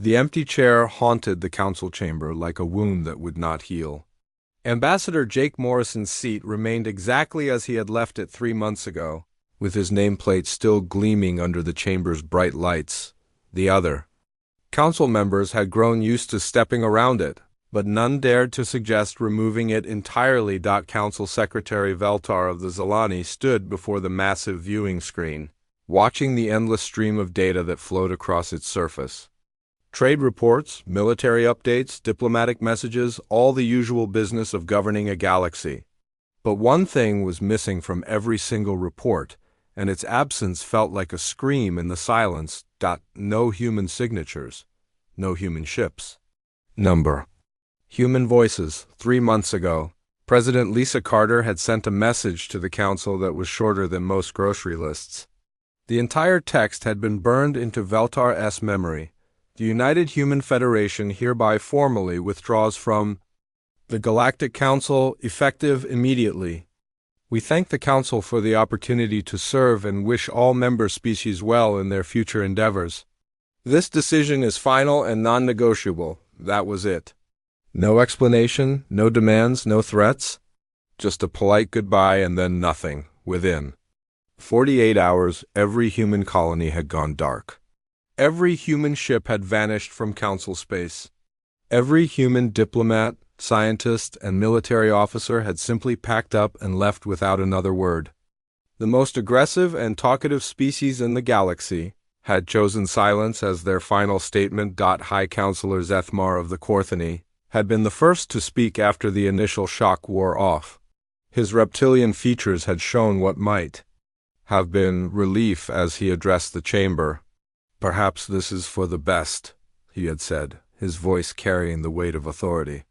The empty chair haunted the council chamber like a wound that would not heal. Ambassador Jake Morrison's seat remained exactly as he had left it 3 months ago, with his nameplate still gleaming under the chamber's bright lights. The other council members had grown used to stepping around it, but none dared to suggest removing it entirely. Council Secretary Veltar of the Zalani stood before the massive viewing screen, watching the endless stream of data that flowed across its surface. Trade reports, military updates, diplomatic messages, all the usual business of governing a galaxy. But one thing was missing from every single report, and its absence felt like a scream in the silence. No human signatures, no human ships. Number. Human voices. 3 months ago, President Lisa Carter had sent a message to the council that was shorter than most grocery lists. The entire text had been burned into Veltar's memory. The United Human Federation hereby formally withdraws from the Galactic Council, effective immediately. We thank the Council for the opportunity to serve and wish all member species well in their future endeavors. This decision is final and non-negotiable. That was it. No explanation, no demands, no threats. Just a polite goodbye and then nothing. Within 48 hours, every human colony had gone dark. Every human ship had vanished from Council space. Every human diplomat, scientist, and military officer had simply packed up and left without another word. The most aggressive and talkative species in the galaxy had chosen silence as their final statement. High Counselor Zethmar of the Korthany had been the first to speak after the initial shock wore off. His reptilian features had shown what might have been relief as he addressed the chamber. "Perhaps this is for the best," he had said, his voice carrying the weight of authority.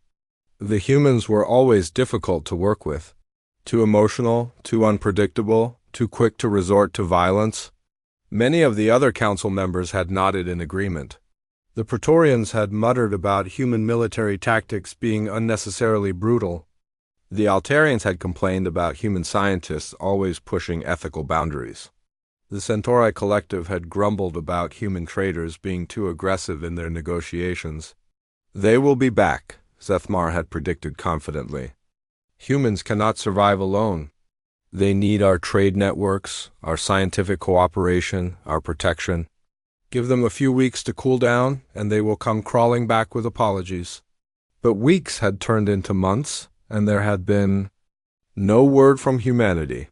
The humans were always difficult to work with. Too emotional, too unpredictable, too quick to resort to violence. Many of the other council members had nodded in agreement. The Praetorians had muttered about human military tactics being unnecessarily brutal. The Altarians had complained about human scientists always pushing ethical boundaries. The Centauri Collective had grumbled about human traders being too aggressive in their negotiations. "They will be back," Zethmar had predicted confidently. "Humans cannot survive alone. They need our trade networks, our scientific cooperation, our protection. Give them a few weeks to cool down, and they will come crawling back with apologies." But weeks had turned into months, and there had been no word from humanity.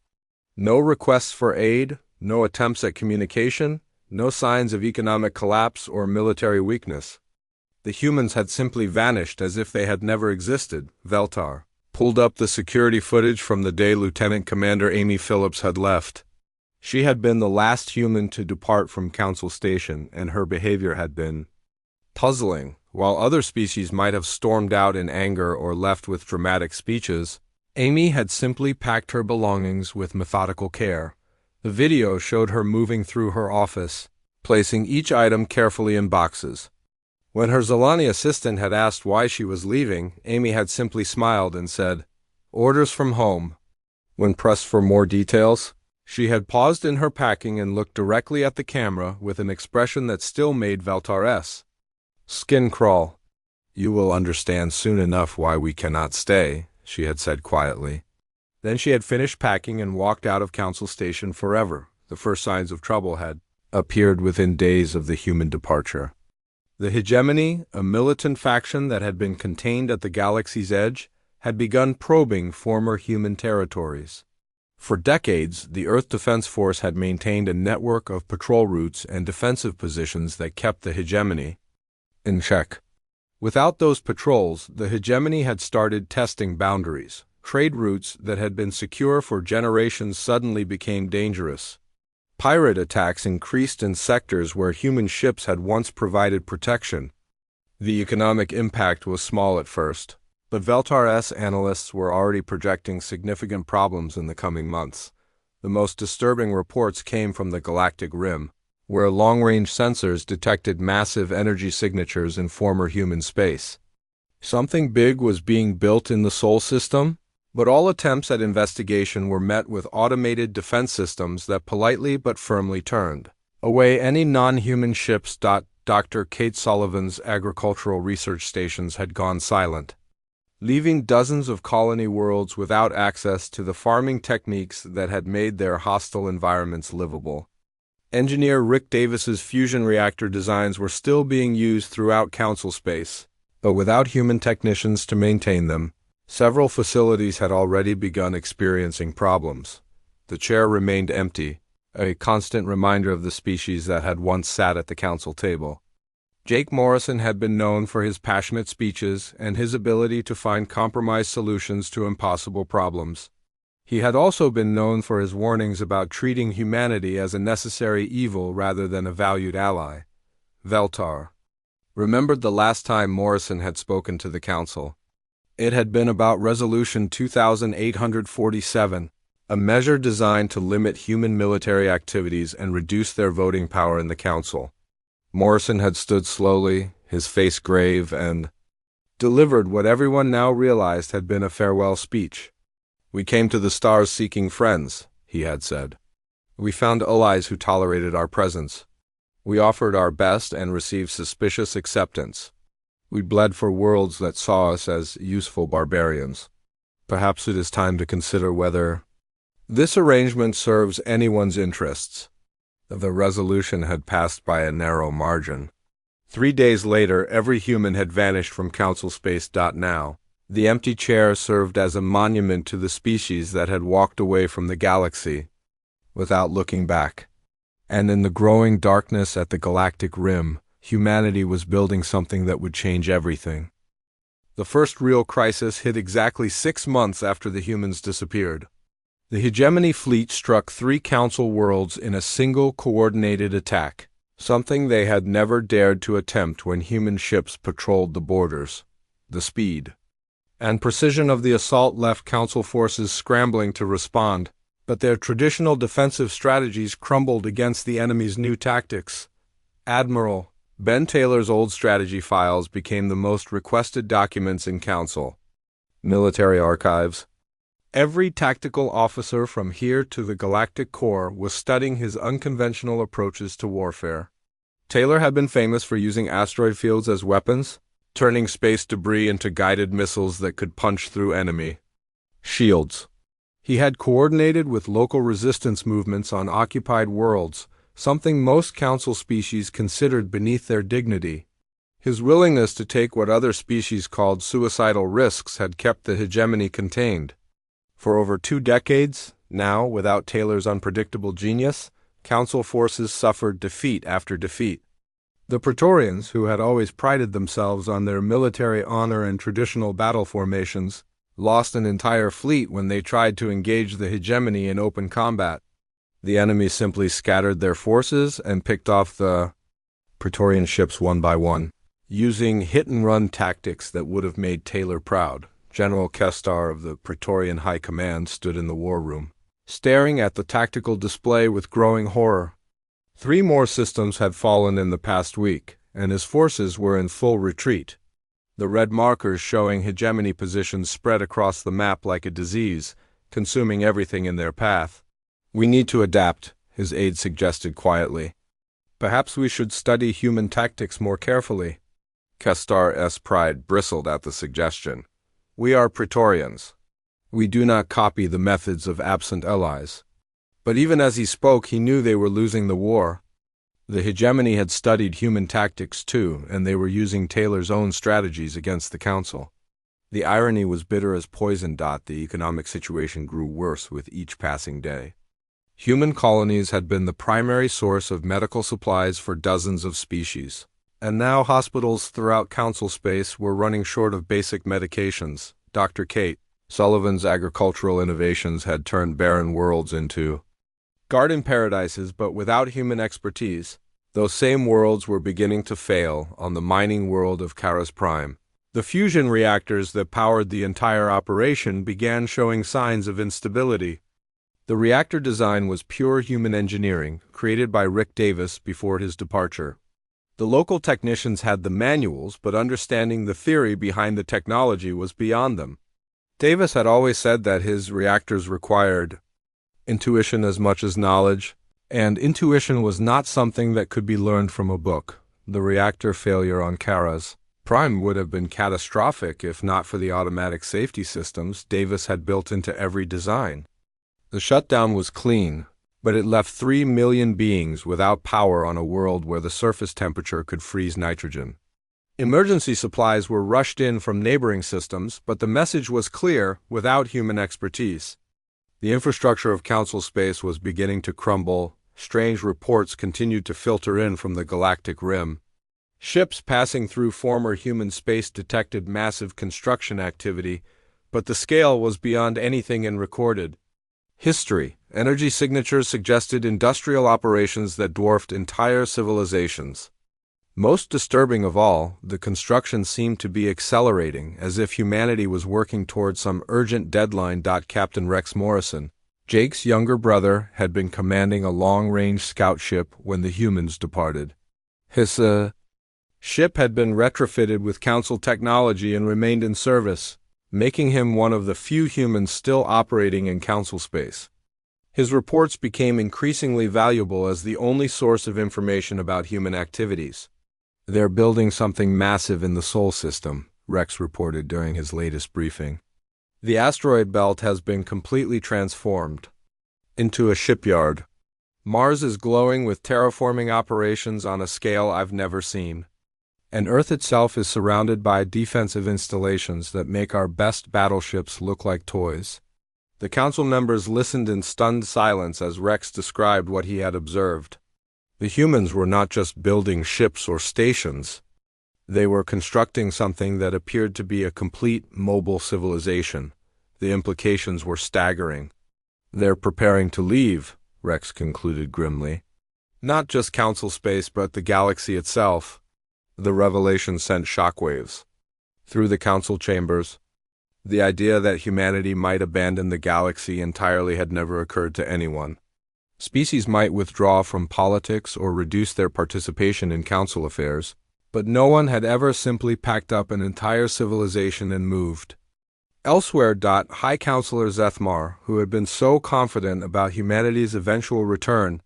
No requests for aid, no attempts at communication, no signs of economic collapse or military weakness. The humans had simply vanished as if they had never existed. Veltar pulled up the security footage from the day Lieutenant Commander Amy Phillips had left. She had been the last human to depart from Council Station, and her behavior had been puzzling. While other species might have stormed out in anger or left with dramatic speeches, Amy had simply packed her belongings with methodical care. The video showed her moving through her office, placing each item carefully in boxes. When her Zalani assistant had asked why she was leaving, Amy had simply smiled and said, "Orders from home." When pressed for more details, she had paused in her packing and looked directly at the camera with an expression that still made Veltar's skin crawl. "You will understand soon enough why we cannot stay," she had said quietly. Then she had finished packing and walked out of Council Station forever. The first signs of trouble had appeared within days of the human departure. The Hegemony, a militant faction that had been contained at the galaxy's edge, had begun probing former human territories. For decades, the Earth Defense Force had maintained a network of patrol routes and defensive positions that kept the Hegemony in check. Without those patrols, the Hegemony had started testing boundaries. Trade routes that had been secure for generations suddenly became dangerous. Pirate attacks increased in sectors where human ships had once provided protection. The economic impact was small at first, but Veltar's analysts were already projecting significant problems in the coming months. The most disturbing reports came from the Galactic Rim, where long-range sensors detected massive energy signatures in former human space. Something big was being built in the Sol system, but all attempts at investigation were met with automated defense systems that politely but firmly turned away any non-human ships. Dr. Kate Sullivan's agricultural research stations had gone silent, leaving dozens of colony worlds without access to the farming techniques that had made their hostile environments livable. Engineer Rick Davis's fusion reactor designs were still being used throughout Council space, but without human technicians to maintain them, several facilities had already begun experiencing problems. The chair remained empty, a constant reminder of the species that had once sat at the council table. Jake Morrison had been known for his passionate speeches and his ability to find compromise solutions to impossible problems. He had also been known for his warnings about treating humanity as a necessary evil rather than a valued ally. Veltar remembered the last time Morrison had spoken to the council. It had been about Resolution 2847, a measure designed to limit human military activities and reduce their voting power in the council. Morrison had stood slowly, his face grave, and delivered what everyone now realized had been a farewell speech. "We came to the stars seeking friends," he had said. "We found allies who tolerated our presence. We offered our best and received suspicious acceptance. We bled for worlds that saw us as useful barbarians. Perhaps it is time to consider whether this arrangement serves anyone's interests." The resolution had passed by a narrow margin. 3 days later, every human had vanished from Council Space. Now, the empty chair served as a monument to the species that had walked away from the galaxy without looking back. And in the growing darkness at the galactic rim, humanity was building something that would change everything. The first real crisis hit exactly 6 months after the humans disappeared. The hegemony fleet struck 3 council worlds in a single coordinated attack, something they had never dared to attempt when human ships patrolled the borders. The speed and precision of the assault left council forces scrambling to respond, but their traditional defensive strategies crumbled against the enemy's new tactics. Admiral Ben Taylor's old strategy files became the most requested documents in council. Military archives. Every tactical officer from here to the Galactic Core was studying his unconventional approaches to warfare. Taylor had been famous for using asteroid fields as weapons, turning space debris into guided missiles that could punch through enemy shields. He had coordinated with local resistance movements on occupied worlds, something most council species considered beneath their dignity. His willingness to take what other species called suicidal risks had kept the hegemony contained. For over 2 decades, now, without Taylor's unpredictable genius, council forces suffered defeat after defeat. The Praetorians, who had always prided themselves on their military honor and traditional battle formations, lost an entire fleet when they tried to engage the hegemony in open combat. The enemy simply scattered their forces and picked off the Praetorian ships one by one, using hit-and-run tactics that would have made Taylor proud. General Kestar of the Praetorian High Command stood in the war room, staring at the tactical display with growing horror. 3 more systems had fallen in the past week, and his forces were in full retreat. The red markers showing hegemony positions spread across the map like a disease, consuming everything in their path. "We need to adapt," his aide suggested quietly. "Perhaps we should study human tactics more carefully." Kestar's pride bristled at the suggestion. "We are Praetorians. We do not copy the methods of absent allies." But even as he spoke, he knew they were losing the war. The hegemony had studied human tactics too, and they were using Taylor's own strategies against the council. The irony was bitter as poison. The economic situation grew worse with each passing day. Human colonies had been the primary source of medical supplies for dozens of species. And now hospitals throughout council space were running short of basic medications. Dr. Kate Sullivan's agricultural innovations had turned barren worlds into garden paradises, but without human expertise. Those same worlds were beginning to fail on the mining world of Karas Prime. The fusion reactors that powered the entire operation began showing signs of instability. The reactor design was pure human engineering, created by Rick Davis before his departure. The local technicians had the manuals, but understanding the theory behind the technology was beyond them. Davis had always said that his reactors required intuition as much as knowledge, and intuition was not something that could be learned from a book. the reactor failure on Karas. Prime would have been catastrophic if not for the automatic safety systems Davis had built into every design. The shutdown was clean, but it left 3 million beings without power on a world where the surface temperature could freeze nitrogen. Emergency supplies were rushed in from neighboring systems, but the message was clear: without human expertise. The infrastructure of Council space was beginning to crumble. Strange reports continued to filter in from the galactic rim. Ships passing through former human space detected massive construction activity, but the scale was beyond anything in recorded history. Energy signatures suggested industrial operations that dwarfed entire civilizations. Most disturbing of all, the construction seemed to be accelerating, as if humanity was working towards some urgent deadline. Captain Rex Morrison, Jake's younger brother, had been commanding a long-range scout ship when the humans departed. His ship had been retrofitted with Council technology and remained in service, making him one of the few humans still operating in Council space. His reports became increasingly valuable as the only source of information about human activities. "They're building something massive in the Sol system," Rex reported during his latest briefing. "The asteroid belt has been completely transformed into a shipyard. Mars is glowing with terraforming operations on a scale I've never seen. And Earth itself is surrounded by defensive installations that make our best battleships look like toys." The Council members listened in stunned silence as Rex described what he had observed. The humans were not just building ships or stations. They were constructing something that appeared to be a complete mobile civilization. The implications were staggering. "They're preparing to leave," Rex concluded grimly. "Not just Council space, but the galaxy itself." The revelation sent shockwaves through the Council chambers. The idea that humanity might abandon the galaxy entirely had never occurred to anyone. Species might withdraw from politics or reduce their participation in Council affairs, but no one had ever simply packed up an entire civilization and moved. Elsewhere, High Counselor Zethmar, who had been so confident about humanity's eventual return,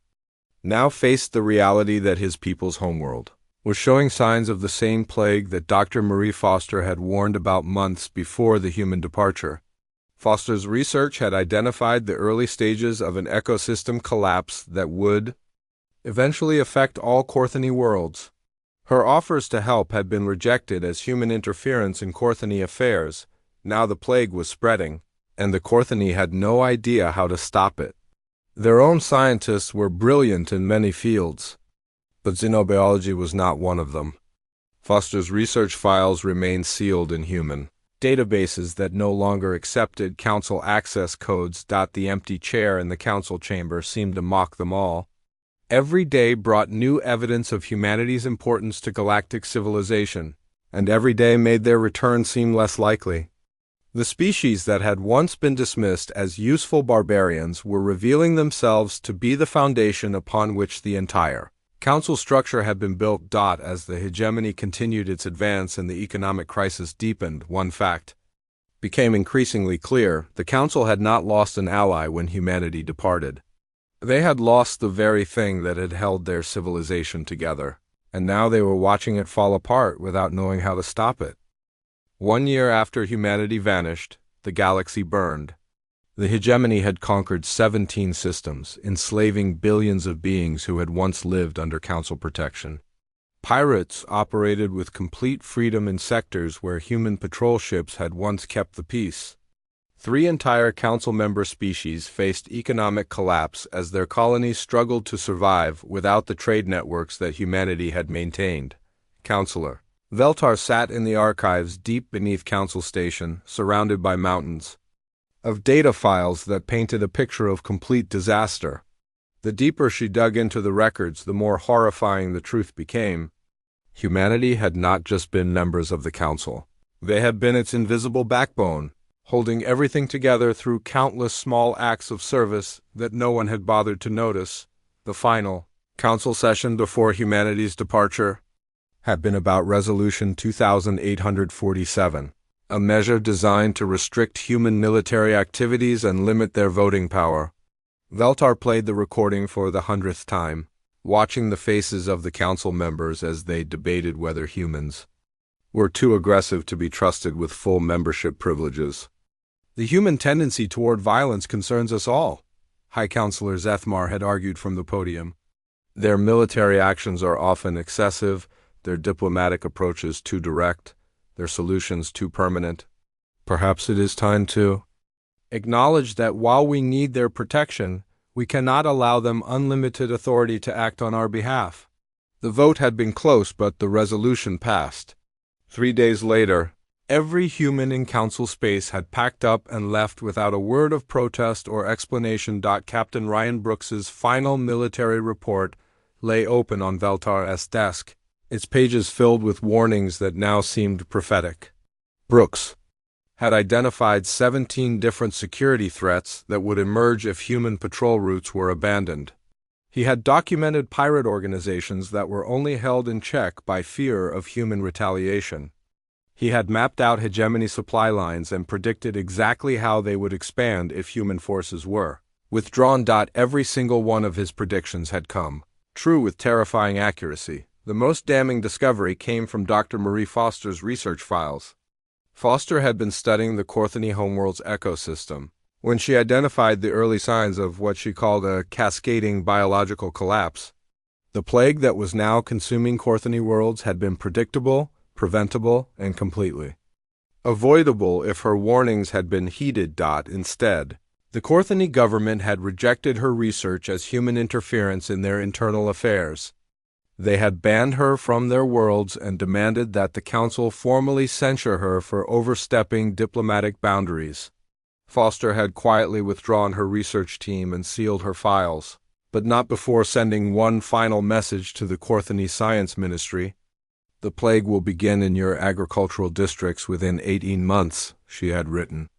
now faced the reality that his people's homeworld was showing signs of the same plague that Dr. Marie Foster had warned about months before the human departure. Foster's research had identified the early stages of an ecosystem collapse that would eventually affect all Corthony worlds. Her offers to help had been rejected as human interference in Corthony affairs. Now the plague was spreading, and the Corthony had no idea how to stop it. Their own scientists were brilliant in many fields, but xenobiology was not one of them. Foster's research files remained sealed in human databases that no longer accepted Council access codes. The empty chair in the Council chamber seemed to mock them all. Every day brought new evidence of humanity's importance to galactic civilization, and every day made their return seem less likely. The species that had once been dismissed as useful barbarians were revealing themselves to be the foundation upon which the entire Council structure had been built. As the hegemony continued its advance and the economic crisis deepened, one fact became increasingly clear: the Council had not lost an ally when humanity departed. They had lost the very thing that had held their civilization together, and now they were watching it fall apart without knowing how to stop it. 1 year after humanity vanished, the galaxy burned. The hegemony had conquered 17 systems, enslaving billions of beings who had once lived under Council protection. Pirates operated with complete freedom in sectors where human patrol ships had once kept the peace. 3 entire Council member species faced economic collapse as their colonies struggled to survive without the trade networks that humanity had maintained. Counselor Veltar sat in the archives deep beneath Council Station, surrounded by mountains of data files that painted a picture of complete disaster. The deeper she dug into the records, the more horrifying the truth became. Humanity had not just been members of the Council. They had been its invisible backbone, holding everything together through countless small acts of service that no one had bothered to notice. The final Council session before humanity's departure had been about Resolution 2847. A measure designed to restrict human military activities and limit their voting power. Veltar played the recording for the 100th time. watching the faces of the council members as they debated whether humans were too aggressive to be trusted with full membership privileges. The human tendency toward violence concerns us all, High Counselor Zethmar had argued from the podium. Their military actions are often excessive, their diplomatic approaches too direct, their solutions too permanent. Perhaps it is time to acknowledge that while we need their protection, we cannot allow them unlimited authority to act on our behalf. The vote had been close, but the resolution passed. 3 days later, every human in council space had packed up and left without a word of protest or explanation. Captain Ryan Brooks's final military report lay open on Veltar's desk, its pages filled with warnings that now seemed prophetic. Brooks had identified 17 different security threats that would emerge if human patrol routes were abandoned. He had documented pirate organizations that were only held in check by fear of human retaliation. He had mapped out hegemony supply lines and predicted exactly how they would expand if human forces were withdrawn. Every single one of his predictions had come true with terrifying accuracy. The most damning discovery came from Dr. Marie Foster's research files. Foster had been studying the Corthony homeworld's ecosystem when she identified the early signs of what she called a cascading biological collapse. The plague that was now consuming Corthony worlds had been predictable, preventable, and completely avoidable if her warnings had been heeded. Instead, the Corthony government had rejected her research as human interference in their internal affairs. They had banned her from their worlds and demanded that the council formally censure her for overstepping diplomatic boundaries. Foster had quietly withdrawn her research team and sealed her files, but not before sending one final message to the Corthony Science Ministry. "The plague will begin in your agricultural districts within 18 months, she had written.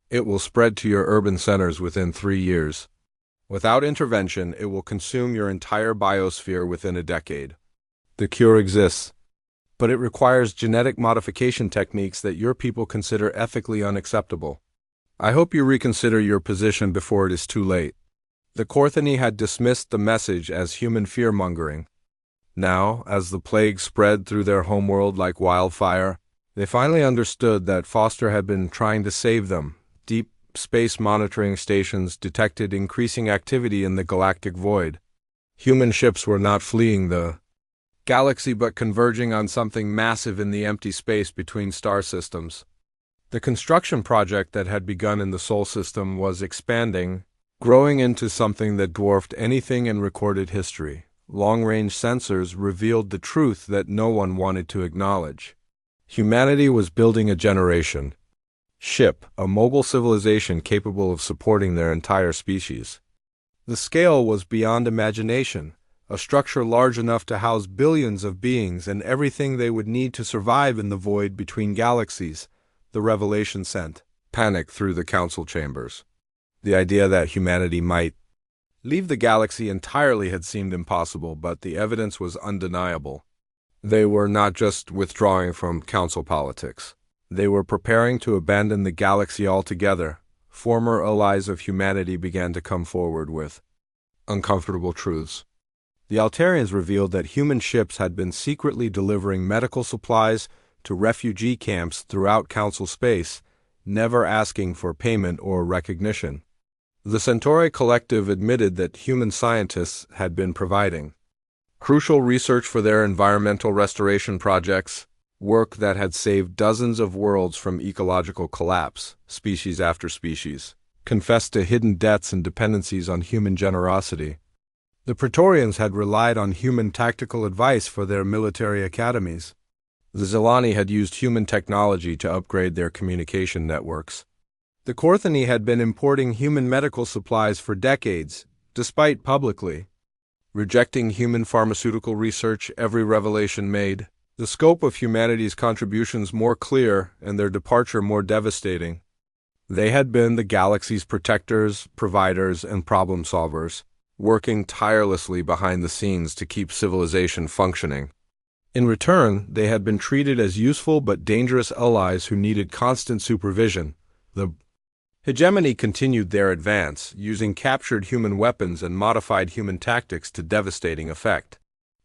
It will spread to your urban centers within 3 years. Without intervention, it will consume your entire biosphere within a decade. The cure exists, but it requires genetic modification techniques that your people consider ethically unacceptable. I hope you reconsider your position before it is too late." The Corthony had dismissed the message as human fear-mongering. Now, as the plague spread through their homeworld like wildfire, they finally understood that Foster had been trying to save them. Deep space monitoring stations detected increasing activity in the galactic void. Human ships were not fleeing the galaxy but converging on something massive in the empty space between star systems. The construction project that had begun in the Sol system was expanding, growing into something that dwarfed anything in recorded history. Long-range sensors revealed the truth that no one wanted to acknowledge. Humanity was building a generation ship, a mobile civilization capable of supporting their entire species. The scale was beyond imagination, a structure large enough to house billions of beings and everything they would need to survive in the void between galaxies. The revelation sent panic through the council chambers. The idea that humanity might leave the galaxy entirely had seemed impossible, but the evidence was undeniable. They were not just withdrawing from council politics. They were preparing to abandon the galaxy altogether. Former allies of humanity began to come forward with uncomfortable truths. The Altarians revealed that human ships had been secretly delivering medical supplies to refugee camps throughout council space, never asking for payment or recognition. The Centauri Collective admitted that human scientists had been providing crucial research for their environmental restoration projects, work that had saved dozens of worlds from ecological collapse. Species after species confessed to hidden debts and dependencies on human generosity. The Praetorians had relied on human tactical advice for their military academies. The Zelani had used human technology to upgrade their communication networks. The Corthony had been importing human medical supplies for decades, despite publicly rejecting human pharmaceutical research. Every revelation made the scope of humanity's contributions more clear and their departure more devastating. They had been the galaxy's protectors, providers, and problem solvers, working tirelessly behind the scenes to keep civilization functioning. In return, they had been treated as useful but dangerous allies who needed constant supervision. The Hegemony continued their advance, using captured human weapons and modified human tactics to devastating effect.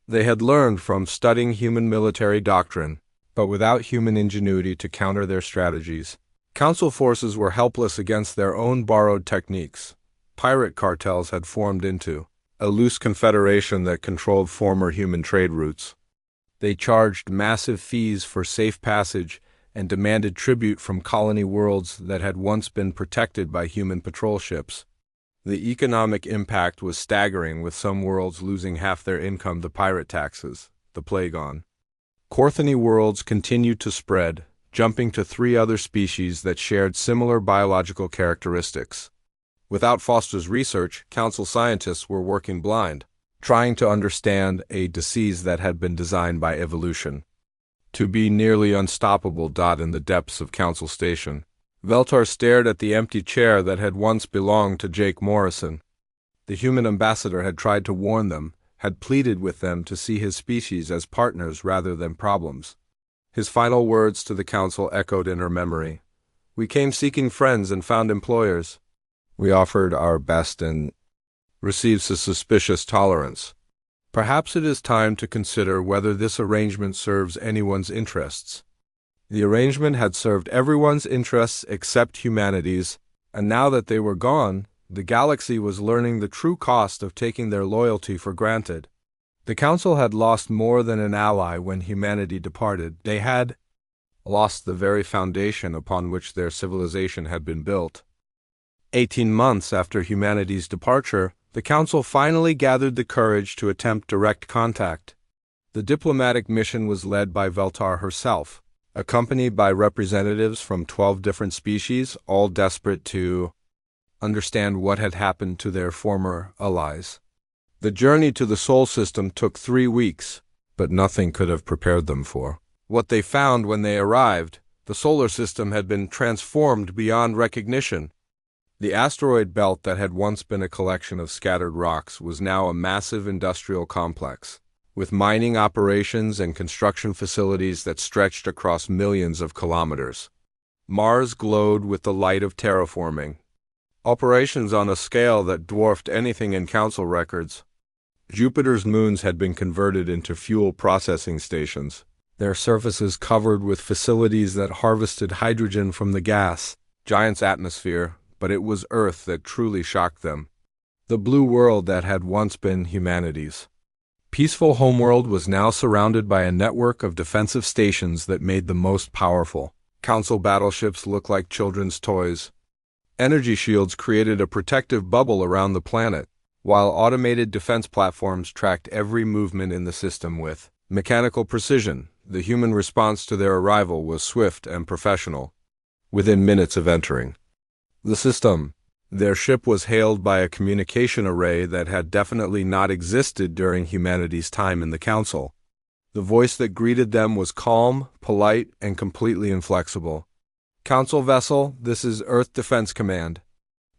They had learned from studying human military doctrine, but without human ingenuity to counter their strategies. Council forces were helpless against their own borrowed techniques. Pirate cartels had formed into a loose confederation that controlled former human trade routes. They charged massive fees for safe passage and demanded tribute from colony worlds that had once been protected by human patrol ships. The economic impact was staggering, with some worlds losing half their income to pirate taxes, the plague on. Corthony worlds continued to spread, jumping to 3 other species that shared similar biological characteristics. Without Foster's research, Council scientists were working blind, trying to understand a disease that had been designed by evolution to be nearly unstoppable. In the depths of Council Station, Veltar stared at the empty chair that had once belonged to Jake Morrison. The human ambassador had tried to warn them, had pleaded with them to see his species as partners rather than problems. His final words to the Council echoed in her memory. "We came seeking friends and found employers. We offered our best and received a suspicious tolerance. Perhaps it is time to consider whether this arrangement serves anyone's interests." The arrangement had served everyone's interests except humanity's, and now that they were gone, the galaxy was learning the true cost of taking their loyalty for granted. The Council had lost more than an ally when humanity departed. They had lost the very foundation upon which their civilization had been built. 18 months after humanity's departure, the Council finally gathered the courage to attempt direct contact. The diplomatic mission was led by Veltar herself, accompanied by representatives from 12 different species, all desperate to understand what had happened to their former allies. The journey to the Sol system took 3 weeks, but nothing could have prepared them for what they found when they arrived. The solar system had been transformed beyond recognition. The asteroid belt that had once been a collection of scattered rocks was now a massive industrial complex, with mining operations and construction facilities that stretched across millions of kilometers. Mars glowed with the light of terraforming, operations on a scale that dwarfed anything in Council records. Jupiter's moons had been converted into fuel processing stations, their surfaces covered with facilities that harvested hydrogen from the gas giant's atmosphere. But it was Earth that truly shocked them. The blue world that had once been humanity's peaceful homeworld was now surrounded by a network of defensive stations that made the most powerful. Council battleships looked like children's toys. Energy shields created a protective bubble around the planet, while automated defense platforms tracked every movement in the system with mechanical precision. The human response to their arrival was swift and professional. Within minutes of entering the system, their ship was hailed by a communication array that had definitely not existed during humanity's time in the Council. The voice that greeted them was calm, polite, and completely inflexible. "Council vessel, this is Earth Defense Command.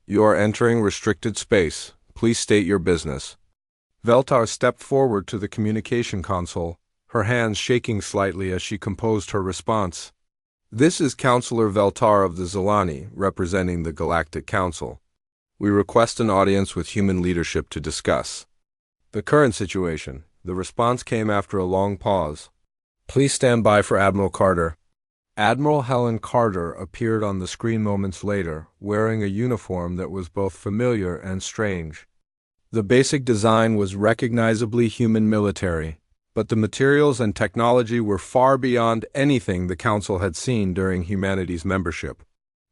You are entering restricted space. Please state your business." Veltar stepped forward to the communication console, her hands shaking slightly as she composed her response. "This is Counselor Veltar of the Zilani, representing the Galactic Council. We request an audience with human leadership to discuss the current situation." The response came after a long pause. "Please stand by for Admiral Carter." Admiral Helen Carter appeared on the screen moments later, wearing a uniform that was both familiar and strange. The basic design was recognizably human military, but the materials and technology were far beyond anything the Council had seen during humanity's membership.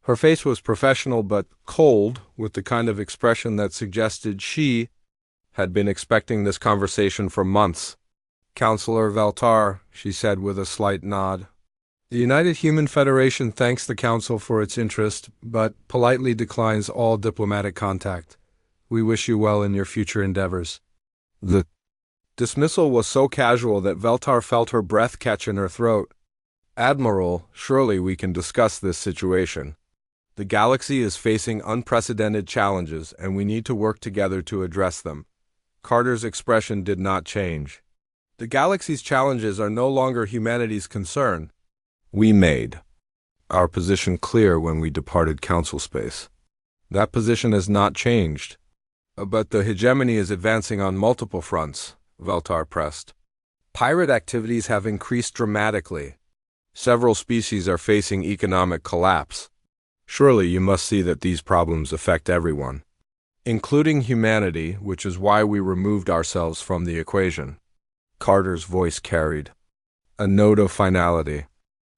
Her face was professional but cold, with the kind of expression that suggested she had been expecting this conversation for months. "Counselor Veltar," she said with a slight nod. "The United Human Federation thanks the Council for its interest, but politely declines all diplomatic contact. We wish you well in your future endeavors." The dismissal was so casual that Veltar felt her breath catch in her throat. "Admiral, surely we can discuss this situation. The galaxy is facing unprecedented challenges, and we need to work together to address them." Carter's expression did not change. "The galaxy's challenges are no longer humanity's concern. We made our position clear when we departed Council space. That position has not changed. But the hegemony is advancing on multiple fronts, Veltar pressed. Pirate activities have increased dramatically. Several species are facing economic collapse. Surely you must see that these problems affect everyone, including humanity, which is why we removed ourselves from the equation. Carter's voice carried a note of finality.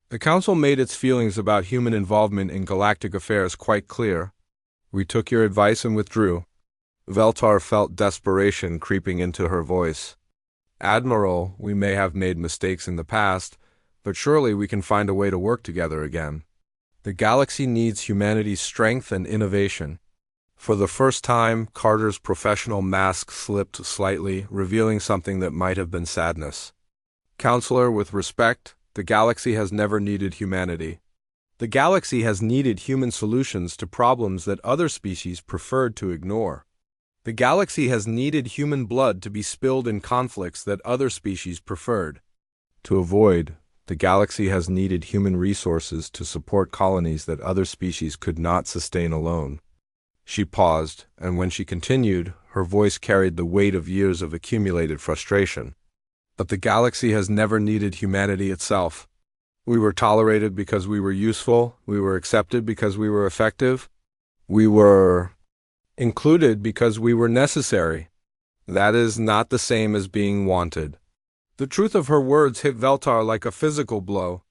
The Council made its feelings about human involvement in galactic affairs quite clear. We took your advice and withdrew. Veltar felt desperation creeping into her voice. Admiral, we may have made mistakes in the past, but surely we can find a way to work together again. The galaxy needs humanity's strength and innovation. For the first time, Carter's professional mask slipped slightly, revealing something that might have been sadness. Counselor, with respect, the galaxy has never needed humanity. The galaxy has needed human solutions to problems that other species preferred to ignore. The galaxy has needed human blood to be spilled in conflicts that other species preferred to avoid. The galaxy has needed human resources to support colonies that other species could not sustain alone. She paused, and when she continued, her voice carried the weight of years of accumulated frustration. But the galaxy has never needed humanity itself. We were tolerated because we were useful. We were accepted because we were effective. We were included because we were necessary. That is not the same as being wanted. The truth of her words hit Veltar like a physical blow.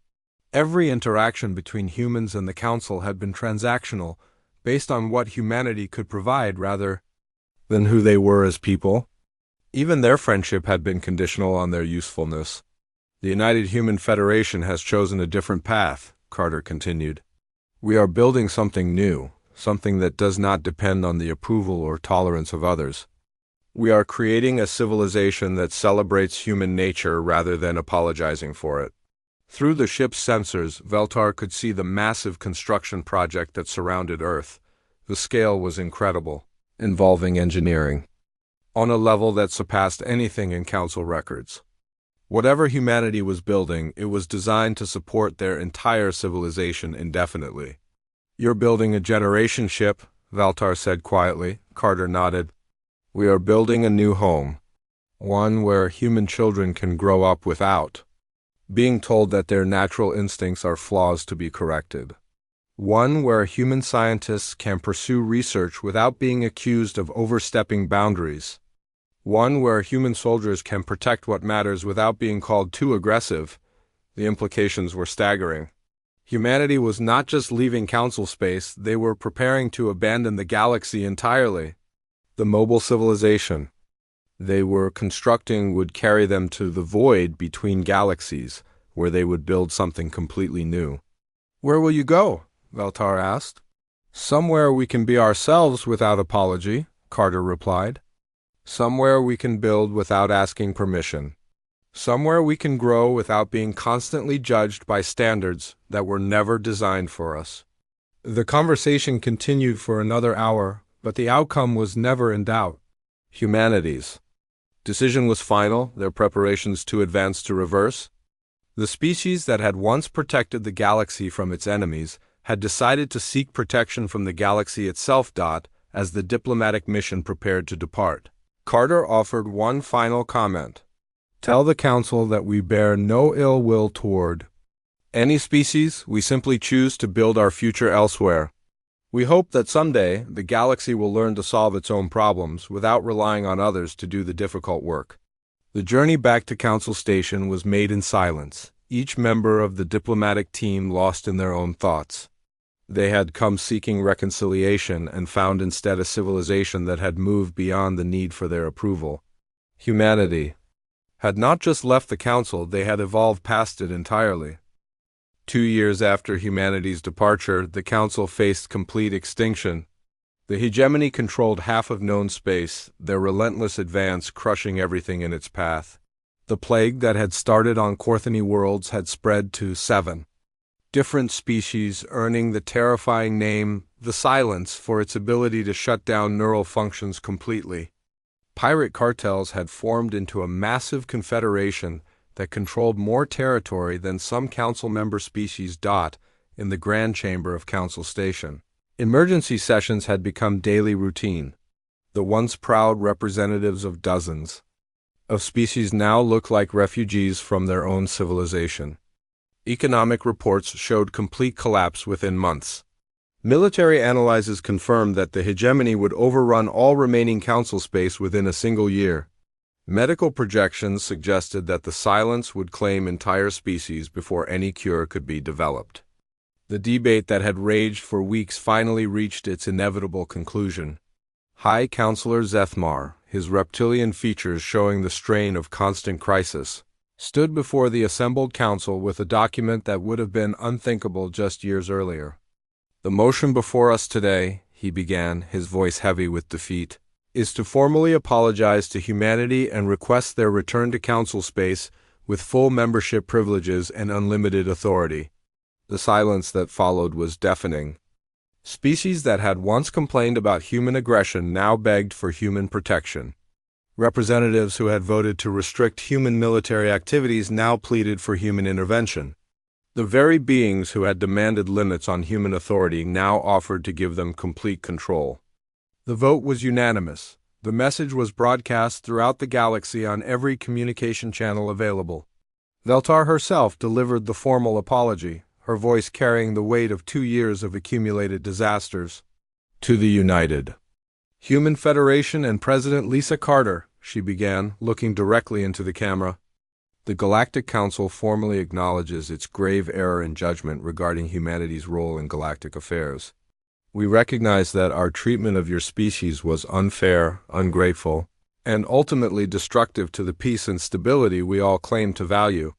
Every interaction between humans and the Council had been transactional, based on what humanity could provide rather than who they were as people. Even their friendship had been conditional on their usefulness. The United Human Federation has chosen a different path, Carter continued. We are building something new, something that does not depend on the approval or tolerance of others. We are creating a civilization that celebrates human nature rather than apologizing for it. Through the ship's sensors, Veltar could see the massive construction project that surrounded Earth. The scale was incredible, involving engineering, on a level that surpassed anything in Council records. Whatever humanity was building, it was designed to support their entire civilization indefinitely. You're building a generation ship, Veltar said quietly. Carter nodded. We are building a new home, one where human children can grow up without being told that their natural instincts are flaws to be corrected. One where human scientists can pursue research without being accused of overstepping boundaries. One where human soldiers can protect what matters without being called too aggressive. The implications were staggering. Humanity was not just leaving Council space, they were preparing to abandon the galaxy entirely. The mobile civilization they were constructing would carry them to the void between galaxies, where they would build something completely new. Where will you go? Veltar asked. Somewhere we can be ourselves without apology, Carter replied. Somewhere we can build without asking permission. Somewhere we can grow without being constantly judged by standards that were never designed for us. The conversation continued for another hour, but the outcome was never in doubt. Humanity's decision was final, their preparations to advance to reverse. The species that had once protected the galaxy from its enemies had decided to seek protection from the galaxy itself. As the diplomatic mission prepared to depart, Carter offered one final comment. Tell the Council that we bear no ill will toward any species. We simply choose to build our future elsewhere. We hope that someday the galaxy will learn to solve its own problems without relying on others to do the difficult work. The journey back to Council Station was made in silence, each member of the diplomatic team lost in their own thoughts. They had come seeking reconciliation and found instead a civilization that had moved beyond the need for their approval. Humanity had not just left the Council, they had evolved past it entirely. 2 years after humanity's departure, the Council faced complete extinction. The hegemony controlled half of known space, their relentless advance crushing everything in its path. The plague that had started on Corthony worlds had spread to 7 different species, earning the terrifying name, the Silence, for its ability to shut down neural functions completely. Pirate cartels had formed into a massive confederation that controlled more territory than some Council member species. In the Grand Chamber of Council Station, Emergency sessions had become daily routine. The once proud representatives of dozens of species now looked like refugees from their own civilization. Economic reports showed complete collapse within months. Military analyses confirmed that the hegemony would overrun all remaining council space within a single year. Medical projections suggested that the silence would claim entire species before any cure could be developed. The debate that had raged for weeks finally reached its inevitable conclusion. High Counselor Zethmar, his reptilian features showing the strain of constant crisis, stood before the assembled council with a document that would have been unthinkable just years earlier. "The motion before us today," he began, his voice heavy with defeat, "is to formally apologize to humanity and request their return to council space with full membership privileges and unlimited authority." The silence that followed was deafening. Species that had once complained about human aggression now begged for human protection. Representatives who had voted to restrict human military activities now pleaded for human intervention. The very beings who had demanded limits on human authority now offered to give them complete control. The vote was unanimous. The message was broadcast throughout the galaxy on every communication channel available. Veltar herself delivered the formal apology, her voice carrying the weight of 2 years of accumulated disasters. "To the United Human Federation and President Lisa Carter," she began, looking directly into the camera. "The Galactic Council formally acknowledges its grave error in judgment regarding humanity's role in galactic affairs. We recognize that our treatment of your species was unfair, ungrateful, and ultimately destructive to the peace and stability we all claim to value."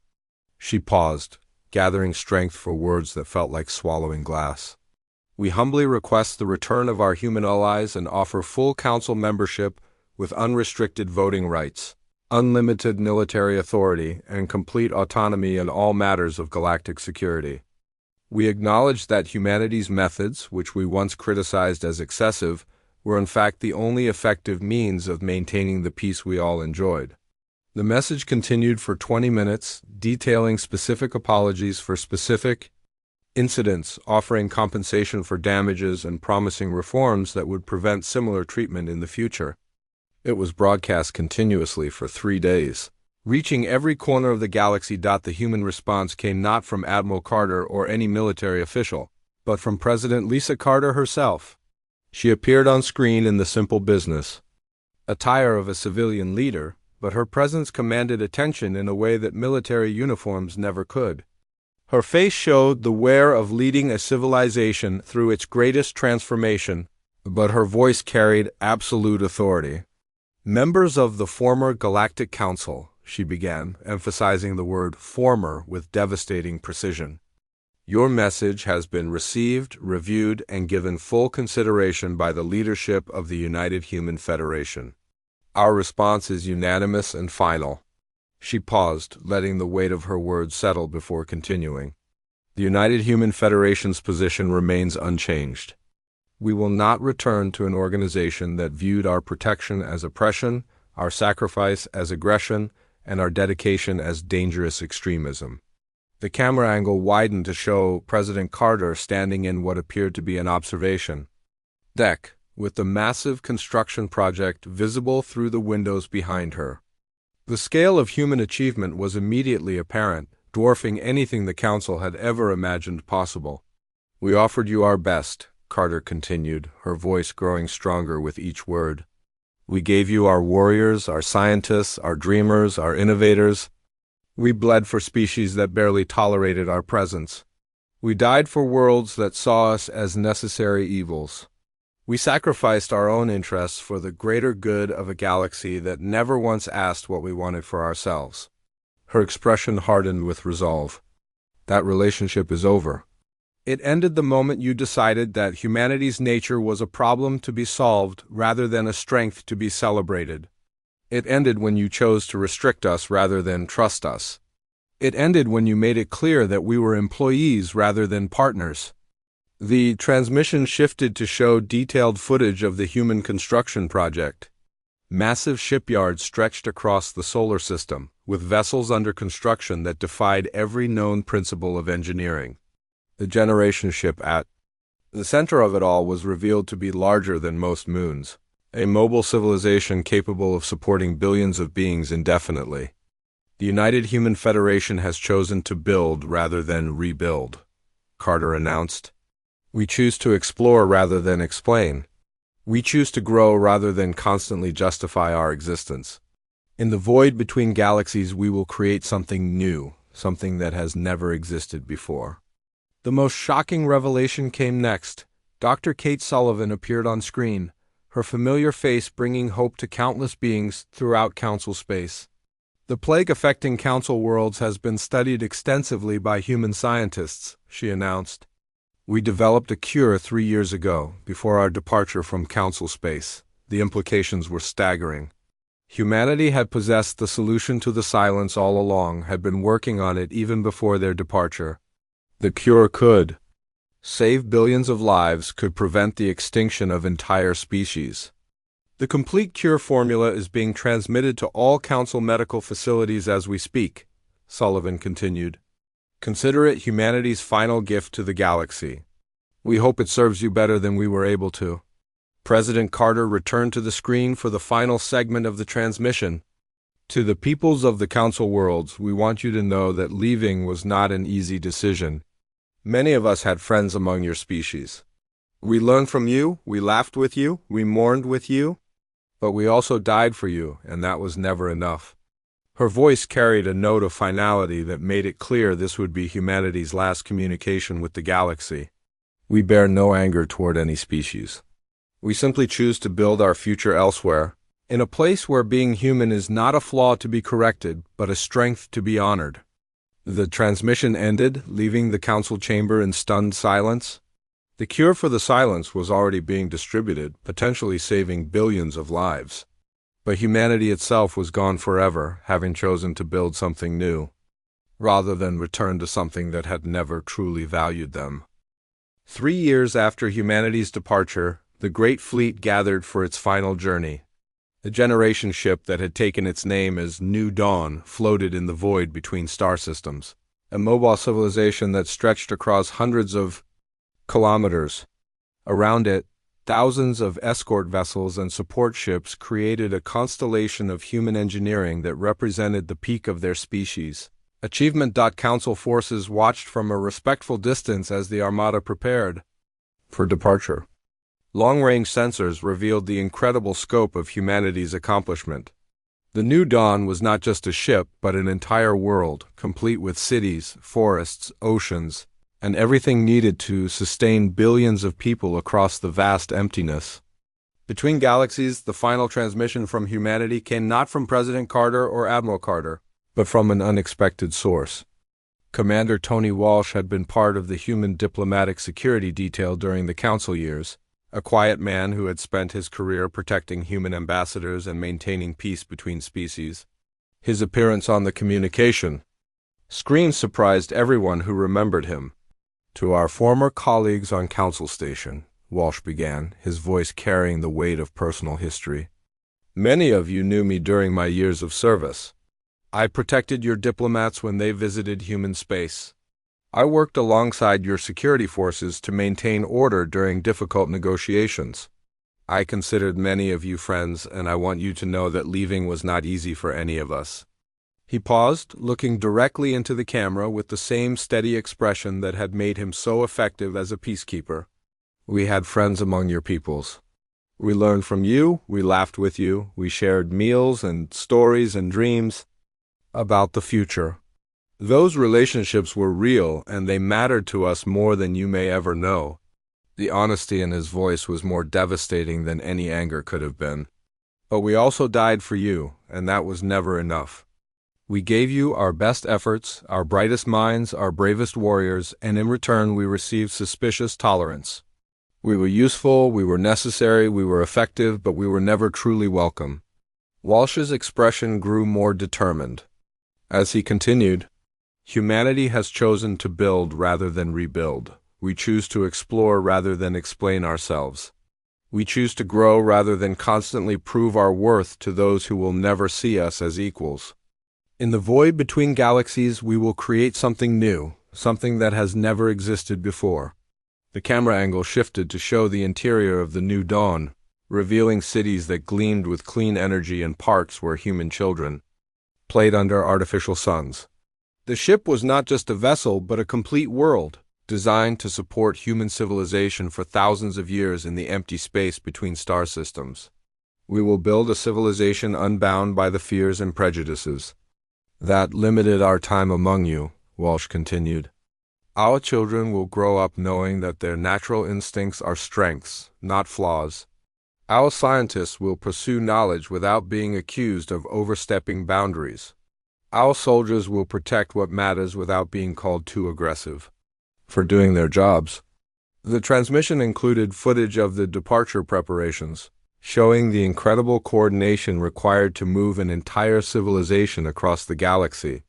She paused, gathering strength for words that felt like swallowing glass. "We humbly request the return of our human allies and offer full council membership with unrestricted voting rights, unlimited military authority, and complete autonomy in all matters of galactic security. We acknowledge that humanity's methods, which we once criticized as excessive, were in fact the only effective means of maintaining the peace we all enjoyed." The message continued for 20 minutes, detailing specific apologies for specific incidents, offering compensation for damages, and promising reforms that would prevent similar treatment in the future. It was broadcast continuously for 3 days, reaching every corner of the galaxy. The human response came not from Admiral Carter or any military official, but from President Lisa Carter herself. She appeared on screen in the simple business attire of a civilian leader, but her presence commanded attention in a way that military uniforms never could. Her face showed the wear of leading a civilization through its greatest transformation, but her voice carried absolute authority. "Members of the former Galactic Council," she began, emphasizing the word "former" with devastating precision. "Your message has been received, reviewed, and given full consideration by the leadership of the United Human Federation. Our response is unanimous and final." She paused, letting the weight of her words settle before continuing. "The United Human Federation's position remains unchanged. We will not return to an organization that viewed our protection as oppression, our sacrifice as aggression, and our dedication as dangerous extremism." The camera angle widened to show President Carter standing in what appeared to be an observation deck, with the massive construction project visible through the windows behind her. The scale of human achievement was immediately apparent, dwarfing anything the Council had ever imagined possible. "We offered you our best," Carter continued, her voice growing stronger with each word. "We gave you our warriors, our scientists, our dreamers, our innovators. We bled for species that barely tolerated our presence. We died for worlds that saw us as necessary evils. We sacrificed our own interests for the greater good of a galaxy that never once asked what we wanted for ourselves." Her expression hardened with resolve. "That relationship is over. It ended the moment you decided that humanity's nature was a problem to be solved rather than a strength to be celebrated. It ended when you chose to restrict us rather than trust us. It ended when you made it clear that we were employees rather than partners." The transmission shifted to show detailed footage of the human construction project. Massive shipyards stretched across the solar system, with vessels under construction that defied every known principle of engineering. The generation ship at The center of it all was revealed to be larger than most moons, a mobile civilization capable of supporting billions of beings indefinitely. The United Human Federation has chosen to build rather than rebuild, Carter announced. We choose to explore rather than explain. We choose to grow rather than constantly justify our existence. In the void between galaxies, we will create something new, something that has never existed before. The most shocking revelation came next. Dr. Kate Sullivan appeared on screen, her familiar face bringing hope to countless beings throughout Council space. The plague affecting Council worlds has been studied extensively by human scientists, she announced. We developed a cure 3 years ago, before our departure from Council space. The implications were staggering. Humanity had possessed the solution to the silence all along, had been working on it even before their departure. The cure could save billions of lives, could prevent the extinction of entire species. The complete cure formula is being transmitted to all Council medical facilities as we speak, Sullivan continued. Consider it humanity's final gift to the galaxy. We hope it serves you better than we were able to. President Carter returned to the screen for the final segment of the transmission. To the peoples of the Council worlds, we want you to know that leaving was not an easy decision. Many of us had friends among your species. We learned from you, we laughed with you, we mourned with you, but we also died for you, and that was never enough. Her voice carried a note of finality that made it clear this would be humanity's last communication with the galaxy. We bear no anger toward any species. We simply choose to build our future elsewhere, in a place where being human is not a flaw to be corrected, but a strength to be honored. The transmission ended, leaving the Council chamber in stunned silence. The cure for the silence was already being distributed, potentially saving billions of lives. But humanity itself was gone forever, having chosen to build something new, rather than return to something that had never truly valued them. 3 years after humanity's departure, the Great Fleet gathered for its final journey. The generation ship that had taken its name as New Dawn floated in the void between star systems, a mobile civilization that stretched across hundreds of kilometers. Around it, thousands of escort vessels and support ships created a constellation of human engineering that represented the peak of their species. Achievement. Council forces watched from a respectful distance as the Armada prepared for departure. Long-range sensors revealed the incredible scope of humanity's accomplishment. The New Dawn was not just a ship, but an entire world, complete with cities, forests, oceans, and everything needed to sustain billions of people across the vast emptiness. Between galaxies, the final transmission from humanity came not from President Carter or Admiral Carter, but from an unexpected source. Commander Tony Walsh had been part of the human diplomatic security detail during the Council years, a quiet man who had spent his career protecting human ambassadors and maintaining peace between species. His appearance on the communication screen surprised everyone who remembered him. To our former colleagues on Council Station, Walsh began, his voice carrying the weight of personal history. Many of you knew me during my years of service. I protected your diplomats when they visited human space. I worked alongside your security forces to maintain order during difficult negotiations. I considered many of you friends, and I want you to know that leaving was not easy for any of us. He paused, looking directly into the camera with the same steady expression that had made him so effective as a peacekeeper. We had friends among your peoples. We learned from you, we laughed with you, we shared meals and stories and dreams about the future. Those relationships were real, and they mattered to us more than you may ever know. The honesty in his voice was more devastating than any anger could have been. But we also died for you, and that was never enough. We gave you our best efforts, our brightest minds, our bravest warriors, and in return we received suspicious tolerance. We were useful, we were necessary, we were effective, but we were never truly welcome. Walsh's expression grew more determined. As he continued, humanity has chosen to build rather than rebuild. We choose to explore rather than explain ourselves. We choose to grow rather than constantly prove our worth to those who will never see us as equals. In the void between galaxies, we will create something new, something that has never existed before. The camera angle shifted to show the interior of the New Dawn, revealing cities that gleamed with clean energy and parks where human children played under artificial suns. The ship was not just a vessel, but a complete world, designed to support human civilization for thousands of years in the empty space between star systems. We will build a civilization unbound by the fears and prejudices that limited our time among you, Walsh continued. Our children will grow up knowing that their natural instincts are strengths, not flaws. Our scientists will pursue knowledge without being accused of overstepping boundaries. Our soldiers will protect what matters without being called too aggressive for doing their jobs. The transmission included footage of the departure preparations, showing the incredible coordination required to move an entire civilization across the galaxy.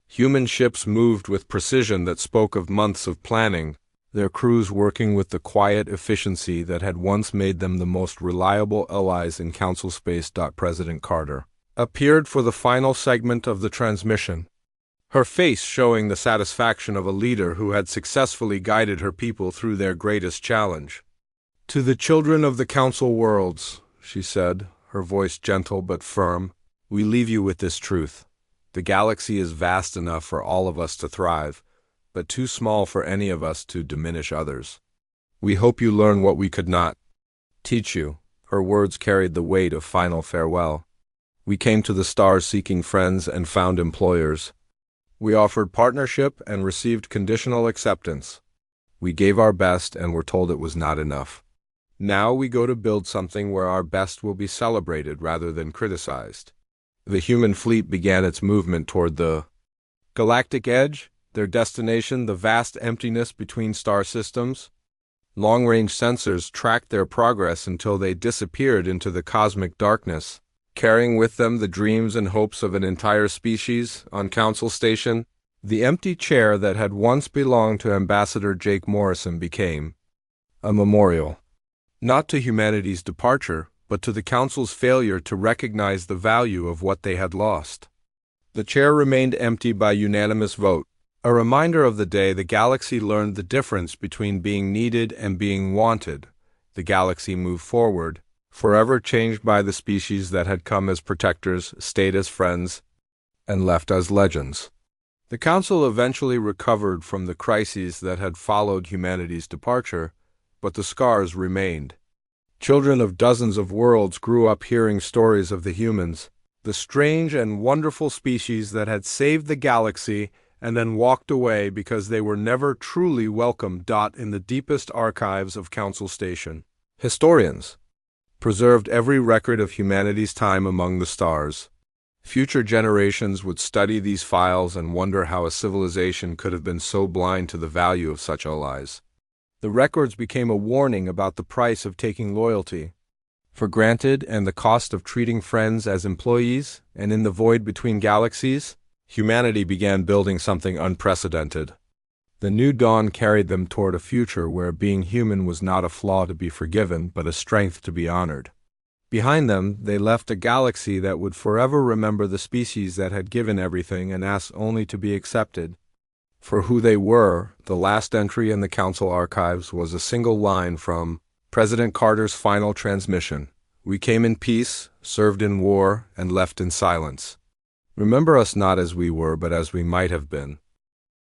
Human ships moved with precision that spoke of months of planning, their crews working with the quiet efficiency that had once made them the most reliable allies in Council space. President Carter appeared for the final segment of the transmission, her face showing the satisfaction of a leader who had successfully guided her people through their greatest challenge. To the children of the Council worlds, she said, her voice gentle but firm, we leave you with this truth. The galaxy is vast enough for all of us to thrive, but too small for any of us to diminish others. We hope you learn what we could not teach you. Her words carried the weight of final farewell. We came to the stars seeking friends and found employers. We offered partnership and received conditional acceptance. We gave our best and were told it was not enough. Now we go to build something where our best will be celebrated rather than criticized. The human fleet began its movement toward the galactic edge, their destination the vast emptiness between star systems. Long-range sensors tracked their progress until they disappeared into the cosmic darkness, carrying with them the dreams and hopes of an entire species. On Council Station, the empty chair that had once belonged to Ambassador Jake Morrison became a memorial, not to humanity's departure, but to the Council's failure to recognize the value of what they had lost. The chair remained empty by unanimous vote, a reminder of the day the galaxy learned the difference between being needed and being wanted. The galaxy moved forward, forever changed by the species that had come as protectors, stayed as friends, and left as legends. The Council eventually recovered from the crises that had followed humanity's departure, but the scars remained. Children of dozens of worlds grew up hearing stories of the humans, the strange and wonderful species that had saved the galaxy and then walked away because they were never truly welcomed. In the deepest archives of Council Station, historians preserved every record of humanity's time among the stars. Future generations would study these files and wonder how a civilization could have been so blind to the value of such allies. The records became a warning about the price of taking loyalty for granted and the cost of treating friends as employees, and in the void between galaxies, humanity began building something unprecedented. The New Dawn carried them toward a future where being human was not a flaw to be forgiven, but a strength to be honored. Behind them, they left a galaxy that would forever remember the species that had given everything and asked only to be accepted for who they were. The last entry in the Council archives was a single line from President Carter's final transmission. We came in peace, served in war, and left in silence. Remember us not as we were, but as we might have been.